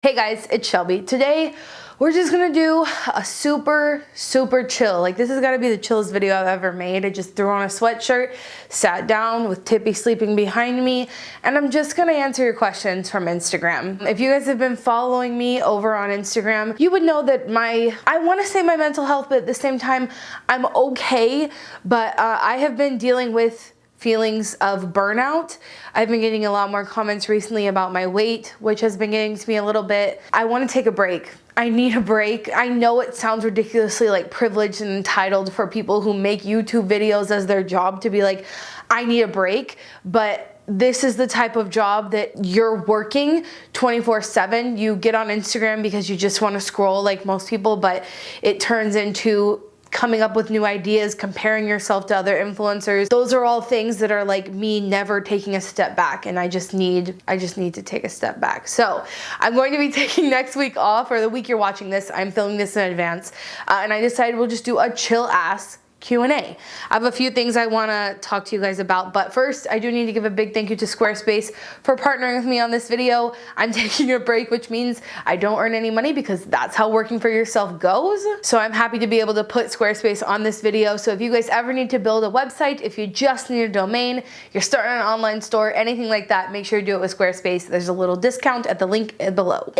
Hey guys, it's Shelby. Today, we're just gonna do a super chill. Like, this is gonna be the chillest video I've ever made. I just threw on a sweatshirt, sat down with Tippy sleeping behind me, and I'm just gonna answer your questions from Instagram. If you guys have been following me over on Instagram, you would know that I wanna say my mental health, but at the same time, I'm okay, but I have been dealing with feelings of burnout. I've been getting a lot more comments recently about my weight, which has been getting to me a little bit. I want to take a break. I need a break. I know it sounds ridiculously like privileged and entitled for people who make YouTube videos as their job to be like, I need a break, but this is the type of job that you're working 24/7. You get on Instagram because you just want to scroll like most people, but it turns into coming up with new ideas, comparing yourself to other influencers. Those are all things that are like me never taking a step back, and I just need to take a step back. So I'm going to be taking next week off, or the week you're watching this. I'm filming this in advance, and I decided we'll just do a chill ass Q&A. I have a few things I want to talk to you guys about, but first I do need to give a big thank you to Squarespace for partnering with me on this video. I'm taking a break, which means I don't earn any money because that's how working for yourself goes. So I'm happy to be able to put Squarespace on this video. So if you guys ever need to build a website, if you just need a domain, you're starting an online store, anything like that, make sure you do it with Squarespace. There's a little discount at the link below.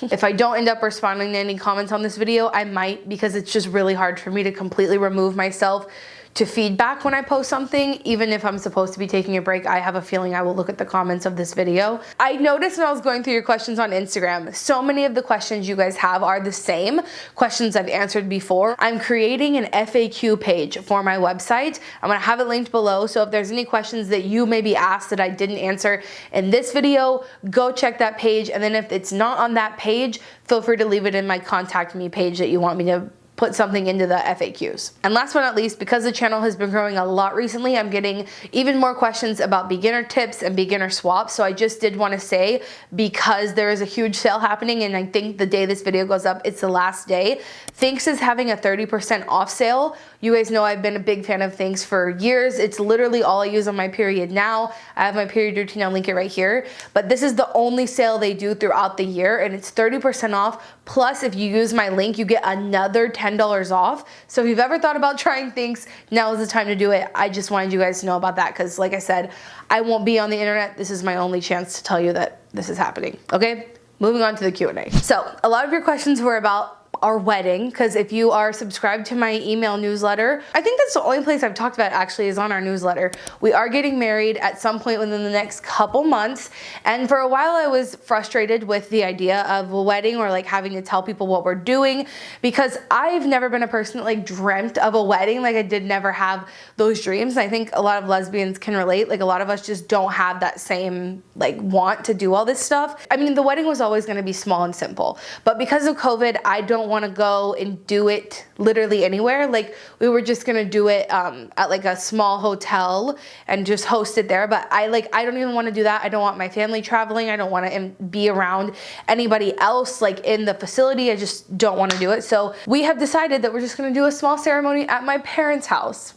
If I don't end up responding to any comments on this video, I might, because it's just really hard for me to completely remove myself to feedback when I post something. Even if I'm supposed to be taking a break, I have a feeling I will look at the comments of this video. I noticed when I was going through your questions on Instagram, so many of the questions you guys have are the same questions I've answered before. I'm creating an FAQ page for my website. I'm gonna have it linked below, so if there's any questions that you may be asked that I didn't answer in this video, go check that page, and then if it's not on that page, feel free to leave it in my contact me page that you want me to put something into the FAQs. And last but not least, because the channel has been growing a lot recently, I'm getting even more questions about beginner tips and beginner swaps. So I just did want to say, because there is a huge sale happening, and I think the day this video goes up, it's the last day, Thinx is having a 30% off sale. You guys know I've been a big fan of Thinx for years. It's literally all I use on my period now. I have my period routine, I'll link it right here. But this is the only sale they do throughout the year, and it's 30% off. Plus, if you use my link, you get another $10 off. So if you've ever thought about trying Thinx, now is the time to do it. I just wanted you guys to know about that, because like I said, I won't be on the internet. This is my only chance to tell you that this is happening, okay? Moving on to the Q&A. So a lot of your questions were about our wedding, because if you are subscribed to my email newsletter, I think that's the only place I've talked about actually is on our newsletter. We are getting married at some point within the next couple months, and for a while I was frustrated with the idea of a wedding, or like having to tell people what we're doing, because I've never been a person that like dreamt of a wedding. Like, I did never have those dreams. I think a lot of lesbians can relate. Like, a lot of us just don't have that same like want to do all this stuff. I mean, the wedding was always going to be small and simple, but because of COVID, I don't want to go and do it literally anywhere. Like, we were just gonna do it at like a small hotel and just host it there, but I don't even want to do that. I don't want my family traveling. I don't want to be around anybody else like in the facility. I just don't want to do it. So we have decided that we're just gonna do a small ceremony at my parents' house.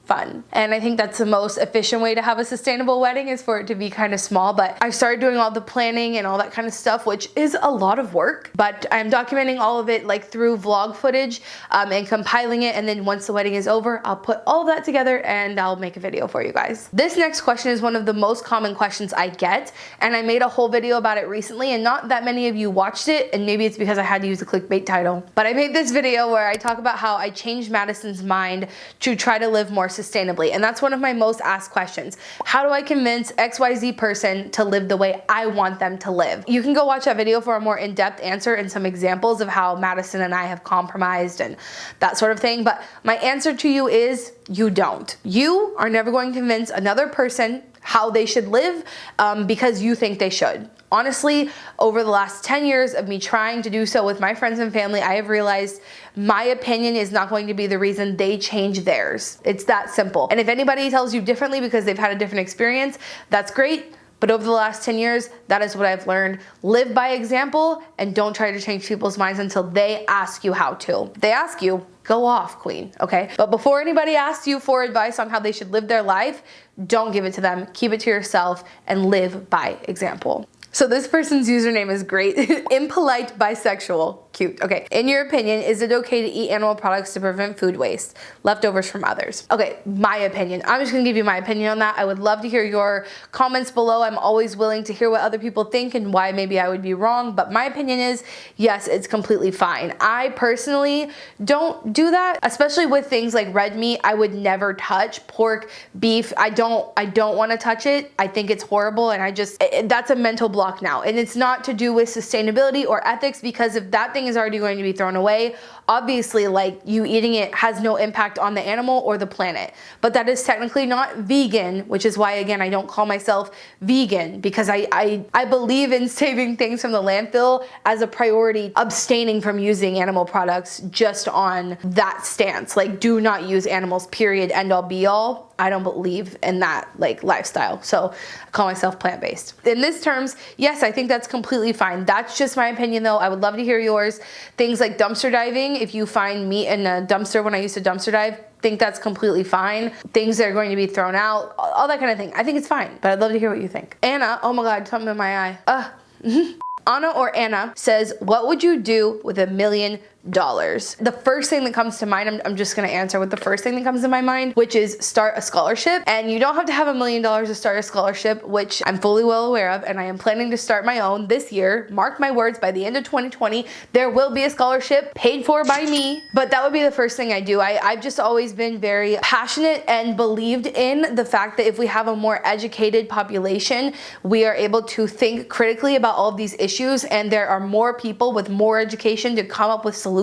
Fun. And I think that's the most efficient way to have a sustainable wedding, is for it to be kind of small. But I've started doing all the planning and all that kind of stuff, which is a lot of work, but I'm documenting all of it like through vlog footage and compiling it, and then once the wedding is over, I'll put all of that together and I'll make a video for you guys. This next question is one of the most common questions I get, and I made a whole video about it recently, and not that many of you watched it, and maybe it's because I had to use a clickbait title, but I made this video where I talk about how I changed Madison's mind to try to live more sustainably. And that's one of my most asked questions. How do I convince XYZ person to live the way I want them to live? You can go watch that video for a more in-depth answer and some examples of how Madison and I have compromised and that sort of thing. But my answer to you is, you don't. You are never going to convince another person how they should live because you think they should. Honestly, over the last 10 years of me trying to do so with my friends and family, I have realized my opinion is not going to be the reason they change theirs. It's that simple. And if anybody tells you differently because they've had a different experience, that's great. But over the last 10 years, that is what I've learned. Live by example, and don't try to change people's minds until they ask you how to. If they ask you, go off, queen, okay? But before anybody asks you for advice on how they should live their life, don't give it to them. Keep it to yourself and live by example. So this person's username is great. Impolite bisexual. Cute. Okay. In your opinion, is it okay to eat animal products to prevent food waste? Leftovers from others. Okay, my opinion. I'm just gonna give you my opinion on that. I would love to hear your comments below. I'm always willing to hear what other people think and why maybe I would be wrong, but my opinion is, yes, it's completely fine. I personally don't do that, especially with things like red meat. I would never touch pork, beef. I don't want to touch it. I think it's horrible, and that's a mental block now. And it's not to do with sustainability or ethics, because if that thing is already going to be thrown away, obviously, like, you eating it has no impact on the animal or the planet. But that is technically not vegan, which is why, again, I don't call myself vegan, because I believe in saving things from the landfill as a priority, abstaining from using animal products just on that stance. Like, do not use animals, period, end all be all. I don't believe in that, like, lifestyle. So I call myself plant-based. In this terms, yes, I think that's completely fine. That's just my opinion, though. I would love to hear yours. Things like dumpster diving, if you find meat in a dumpster, when I used to dumpster dive, think that's completely fine. Things that are going to be thrown out, all that kind of thing. I think it's fine, but I'd love to hear what you think. Anna, oh my God, something in my eye. Anna or Anna says, what would you do with $1 million? The first thing that comes to mind, I'm just gonna answer with the first thing that comes to my mind, which is start a scholarship. And you don't have to have $1 million to start a scholarship, which I'm fully well aware of, and I am planning to start my own this year. Mark my words, by the end of 2020, there will be a scholarship paid for by me. But that would be the first thing I do. I've just always been very passionate and believed in the fact that if we have a more educated population, we are able to think critically about all of these issues, and there are more people with more education to come up with solutions.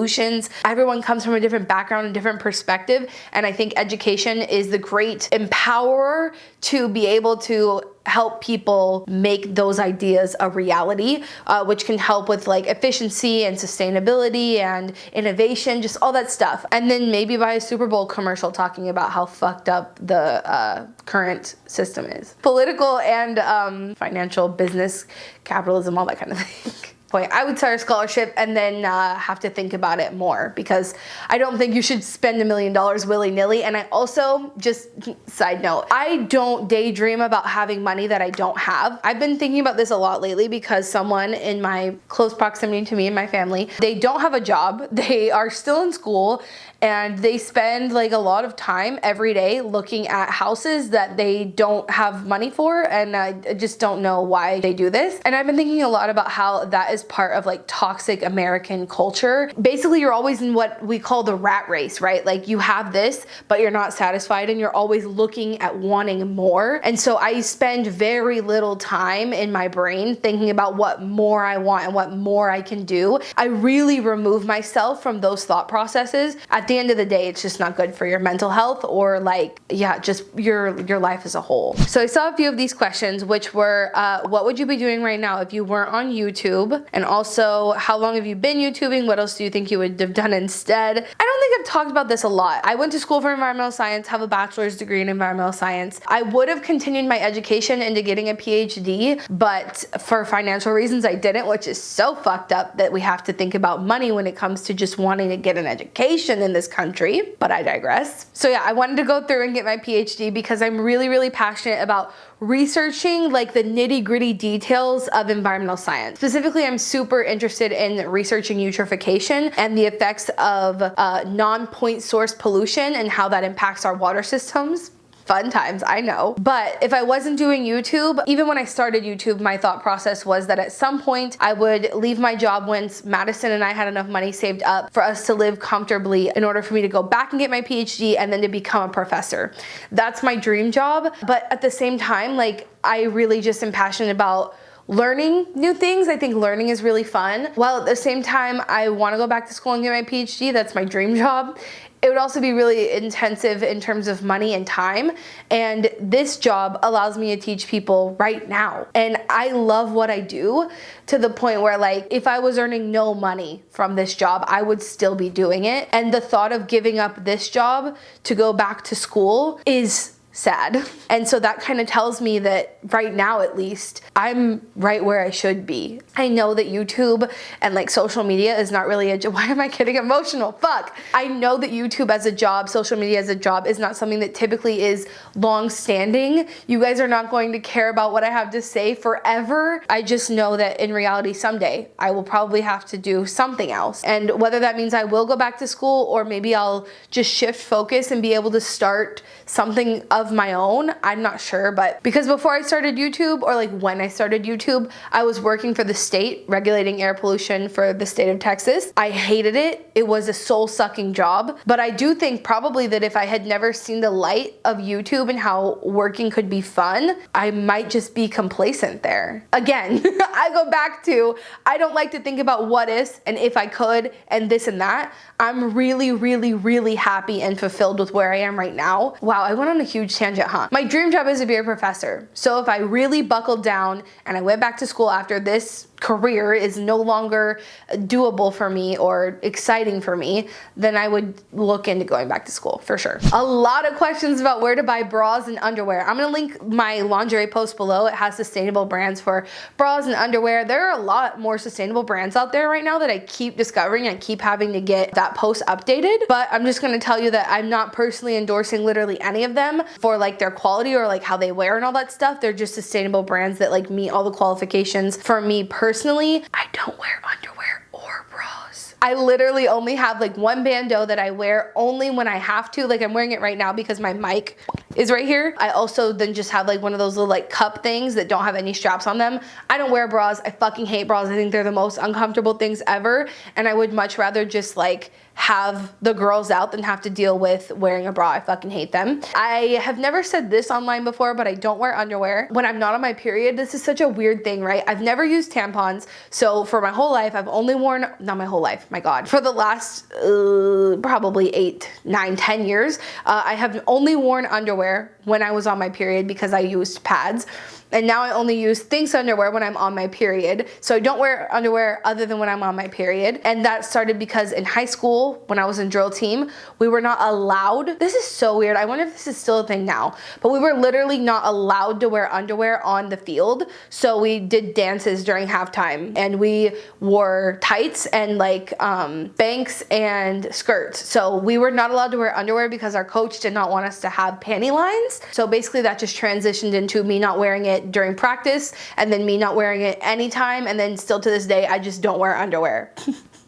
Everyone comes from a different background and different perspective, and I think education is the great empowerer to be able to help people make those ideas a reality, which can help with like efficiency and sustainability and innovation, just all that stuff. And then maybe buy a Super Bowl commercial talking about how fucked up the current system is. Political and financial, business, capitalism, all that kind of thing. I would start a scholarship and then have to think about it more, because I don't think you should spend $1 million willy-nilly. And I also, just side note, I don't daydream about having money that I don't have. I've been thinking about this a lot lately because someone in my close proximity to me and my family, they don't have a job, they are still in school, and they spend like a lot of time every day looking at houses that they don't have money for, and I just don't know why they do this. And I've been thinking a lot about how that is part of like toxic American culture. Basically, you're always in what we call the rat race, right? Like, you have this, but you're not satisfied, and you're always looking at wanting more. And so I spend very little time in my brain thinking about what more I want and what more I can do. I really remove myself from those thought processes. At the end of the day, it's just not good for your mental health, or like, yeah, just your life as a whole. So I saw a few of these questions, which were, what would you be doing right now if you weren't on YouTube? And also, how long have you been YouTubing? What else do you think you would have done instead? I don't think I've talked about this a lot. I went to school for environmental science, have a bachelor's degree in environmental science. I would have continued my education into getting a PhD, but for financial reasons I didn't, which is so fucked up that we have to think about money when it comes to just wanting to get an education in this country, but I digress. So yeah, I wanted to go through and get my PhD because I'm really, really passionate about researching like the nitty-gritty details of environmental science. Specifically, I'm super interested in researching eutrophication and the effects of non-point source pollution and how that impacts our water systems. Fun times, I know. But if I wasn't doing YouTube, even when I started YouTube, my thought process was that at some point I would leave my job once Madison and I had enough money saved up for us to live comfortably in order for me to go back and get my PhD and then to become a professor. That's my dream job. But at the same time, like, I really just am passionate about learning new things. I think learning is really fun. While at the same time, I want to go back to school and get my PhD. That's my dream job. It would also be really intensive in terms of money and time. And this job allows me to teach people right now. And I love what I do, to the point where, like, if I was earning no money from this job, I would still be doing it. And the thought of giving up this job to go back to school is sad. And so that kind of tells me that right now, at least, I'm right where I should be. I know that YouTube and like social media is not really a job. Why am I getting emotional? Fuck. I know that YouTube as a job, social media as a job is not something that typically is long standing. You guys are not going to care about what I have to say forever. I just know that in reality, someday I will probably have to do something else. And whether that means I will go back to school or maybe I'll just shift focus and be able to start something of my own, I'm not sure. But because before I started YouTube, or like when I started YouTube, I was working for the state regulating air pollution for the state of Texas. I hated it. It was a soul-sucking job. But I do think probably that if I had never seen the light of YouTube and how working could be fun, I might just be complacent there. Again, I go back to, I don't like to think about what ifs and if I could and this and that. I'm really, really, really happy and fulfilled with where I am right now. Wow, I went on a huge tangent, huh? My dream job is to be a professor. So if I really buckled down and I went back to school after this career is no longer doable for me or exciting for me, then I would look into going back to school for sure. A lot of questions about where to buy bras and underwear. I'm gonna link my lingerie post below. It has sustainable brands for bras and underwear. There are a lot more sustainable brands out there right now that I keep discovering. I keep having to get that post updated, but I'm just gonna tell you that I'm not personally endorsing literally any of them for like their quality or like how they wear and all that stuff. They're just sustainable brands that like meet all the qualifications. For me personally, I don't wear underwear or bras. I literally only have like one bandeau that I wear only when I have to. Like I'm wearing it right now because my mic is right here. I also then just have like one of those little like cup things that don't have any straps on them. I don't wear bras. I fucking hate bras. I think they're the most uncomfortable things ever. And I would much rather just like have the girls out than have to deal with wearing a bra. I fucking hate them. I have never said this online before, but I don't wear underwear when I'm not on my period. This is such a weird thing, right? I've never used tampons. So for my whole life, I've only worn, not my whole life, my God. For the last probably 8, 9, 10 years, I have only worn underwear when I was on my period because I used pads. And now I only use Thinx underwear when I'm on my period. So I don't wear underwear other than when I'm on my period. And that started because in high school, when I was in drill team, we were not allowed. This is so weird. I wonder if this is still a thing now. But we were literally not allowed to wear underwear on the field. So we did dances during halftime. And we wore tights and like banks and skirts. So we were not allowed to wear underwear because our coach did not want us to have panty lines. So basically that just transitioned into me not wearing it during practice and then me not wearing it anytime, and then still to this day I just don't wear underwear.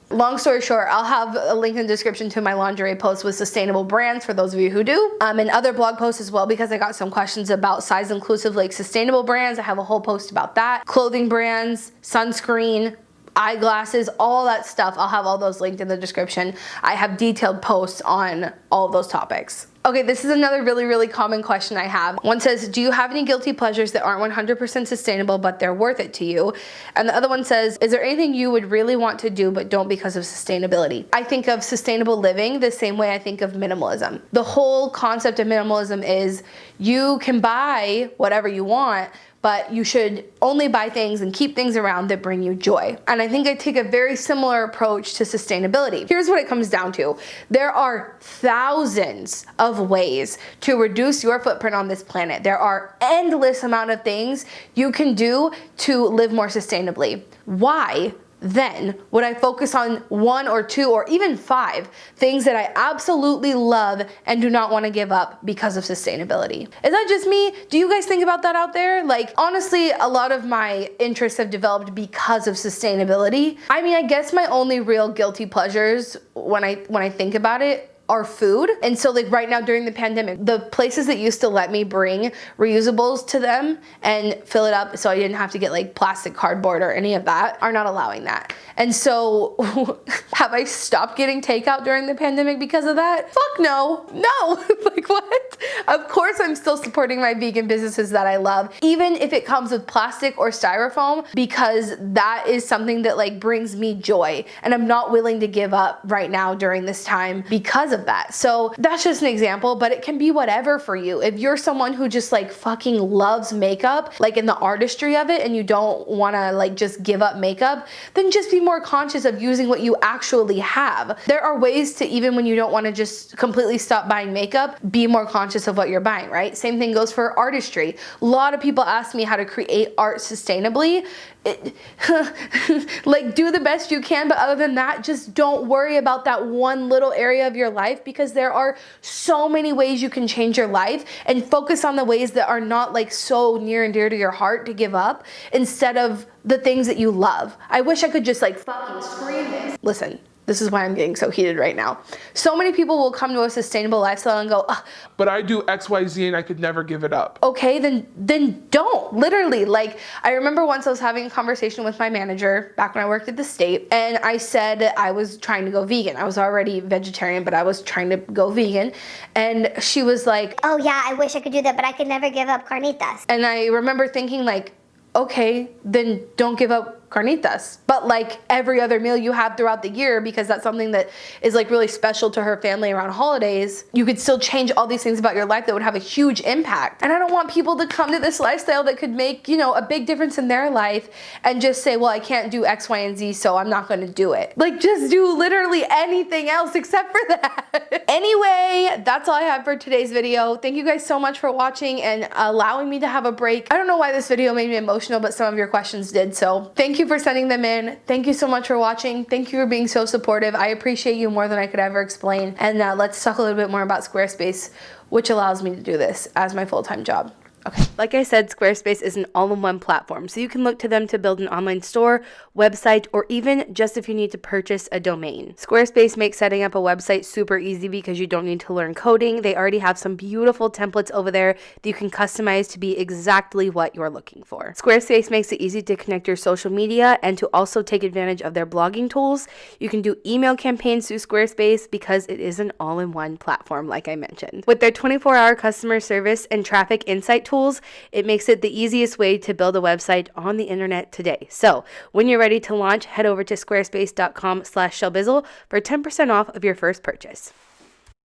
Long story short, I'll have a link in the description to my lingerie post with sustainable brands for those of you who do, and other blog posts as well, because I got some questions about size inclusive like sustainable brands. I have a whole post about that. Clothing brands, sunscreen, eyeglasses, all that stuff. I'll have all those linked in the description. I have detailed posts on all of those topics. Okay, this is another really, really common question I have. One says, do you have any guilty pleasures that aren't 100% sustainable, but they're worth it to you? And the other one says, is there anything you would really want to do, but don't because of sustainability? I think of sustainable living the same way I think of minimalism. The whole concept of minimalism is you can buy whatever you want, but you should only buy things and keep things around that bring you joy. And I think I take a very similar approach to sustainability. Here's what it comes down to. There are thousands of ways to reduce your footprint on this planet. There are endless amount of things you can do to live more sustainably. Why then would I focus on 1 or 2 or even 5 things that I absolutely love and do not want to give up because of sustainability? Is that just me? Do you guys think about that out there? Like, honestly, a lot of my interests have developed because of sustainability. I mean, I guess my only real guilty pleasures when I think about it are food. And so like right now during the pandemic, the places that used to let me bring reusables to them and fill it up so I didn't have to get like plastic cardboard or any of that are not allowing that. And so have I stopped getting takeout during the pandemic because of that? Fuck no. No. Like what? Of course I'm still supporting my vegan businesses that I love, even if it comes with plastic or styrofoam, because that is something that like brings me joy and I'm not willing to give up right now during this time because of that. So that's just an example, but it can be whatever for you. If you're someone who just like fucking loves makeup, like in the artistry of it, and you don't want to like just give up makeup, then just be more conscious of using what you actually have. There are ways to, even when you don't want to just completely stop buying makeup, be more conscious of what you're buying, right? Same thing goes for artistry. A lot of people ask me how to create art sustainably. Like, do the best you can, but other than that, just don't worry about that one little area of your life, because there are so many ways you can change your life, and focus on the ways that are not like so near and dear to your heart to give up, instead of the things that you love. I wish I could just like fucking scream this. Listen, this is why I'm getting so heated right now. So many people will come to a sustainable lifestyle and go, but I do XYZ and I could never give it up. Okay, then don't. Literally, like, I remember once I was having a conversation with my manager back when I worked at the state, and I said I was trying to go vegan. I was already vegetarian, but I was trying to go vegan. And she was like, oh yeah, I wish I could do that, but I could never give up carnitas. And I remember thinking like, okay, then don't give up carnitas, but like every other meal you have throughout the year, because that's something that is like really special to her family around holidays, you could still change all these things about your life that would have a huge impact. And I don't want people to come to this lifestyle that could make, you know, a big difference in their life and just say, well, I can't do X, Y, and Z, so I'm not going to do it. Like, just do literally anything else except for that. Anyway, that's all I have for today's video. Thank you guys so much for watching and allowing me to have a break. I don't know why this video made me emotional, but some of your questions did, so thank you for sending them in. Thank you so much for watching. Thank you for being so supportive. I appreciate you more than I could ever explain. And let's talk a little bit more about Squarespace, which allows me to do this as my full-time job. Okay. Like I said, Squarespace is an all-in-one platform, so you can look to them to build an online store, website, or even just if you need to purchase a domain. Squarespace makes setting up a website super easy because you don't need to learn coding. They already have some beautiful templates over there that you can customize to be exactly what you're looking for. Squarespace makes it easy to connect your social media and to also take advantage of their blogging tools. You can do email campaigns through Squarespace because it is an all-in-one platform, like I mentioned. With their 24-hour customer service and traffic insight tools, it makes it the easiest way to build a website on the internet today. So when you're ready to launch, head over to squarespace.com/Shelbizleee for 10% off of your first purchase.